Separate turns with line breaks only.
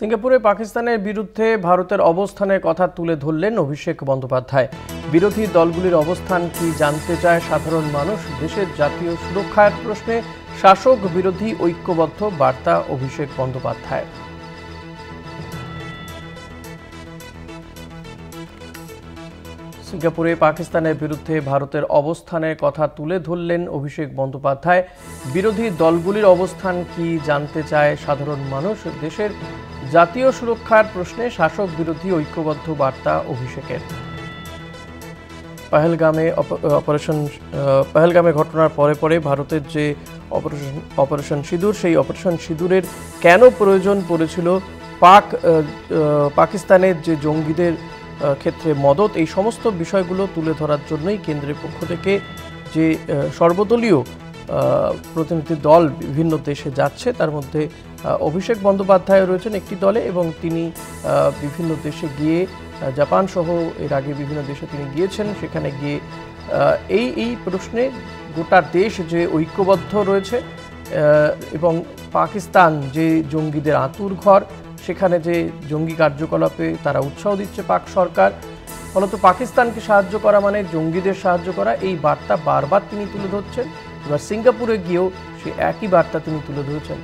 সিঙ্গাপুরে পাকিস্তানের বিরুদ্ধে ভারতের অবস্থানের কথা তুলে ধরলেন অভিষেক বন্দ্যোপাধ্যায়। বিরোধী দলগুলির অবস্থান কি জানতে চায় সাধারণ মানুষ। দেশের জাতীয় সুরক্ষার প্রশ্নে শাসক বিরোধী ঐক্যবদ্ধ বার্তা অভিষেক বন্দ্যোপাধ্যায়। সিঙ্গাপুরে পাকিস্তানের বিরুদ্ধে ভারতের অবস্থানের কথা তুলে ধরলেন অভিষেক বন্দ্যোপাধ্যায়। বিরোধী দলগুলির অবস্থান কি জানতে চায় সাধারণ মানুষ। দেশের জাতীয় সুরক্ষার প্রশ্নে শাসক বিরোধী ঐক্যবদ্ধ বার্তা অভিষেকের। পহেলগামে ঘটনার পরে ভারতের যে অপারেশন সিঁদুর, সেই অপারেশন সিঁদুরের কেন প্রয়োজন পড়েছিল, পাকিস্তানের যে জঙ্গিদের ক্ষেত্রে মদত, এই সমস্ত বিষয়গুলো তুলে ধরার জন্যই কেন্দ্রের পক্ষ থেকে যে সর্বদলীয় প্রতিনিধি দল বিভিন্ন দেশে যাচ্ছে, তার মধ্যে অভিষেক বন্দ্যোপাধ্যায় রয়েছেন একটি দলে এবং তিনি বিভিন্ন দেশে গিয়ে জাপান সহ এর আগে বিভিন্ন দেশে তিনি গিয়েছেন। সেখানে গিয়ে এই প্রশ্নে গোটা দেশ যে ঐক্যবদ্ধ রয়েছে এবং পাকিস্তান যে জঙ্গিদের আঁতুড়ঘর, সেখানে যে জঙ্গি কার্যকলাপে তারা উৎসাহ দিচ্ছে পাক সরকার, ফলত পাকিস্তানকে সাহায্য করা মানে জঙ্গিদের সাহায্য করা, এই বার্তা বারবার তিনি তুলে ধরছেন। এবার সিঙ্গাপুরে গিয়েও সে একই বার্তা তিনি তুলে ধরেছেন।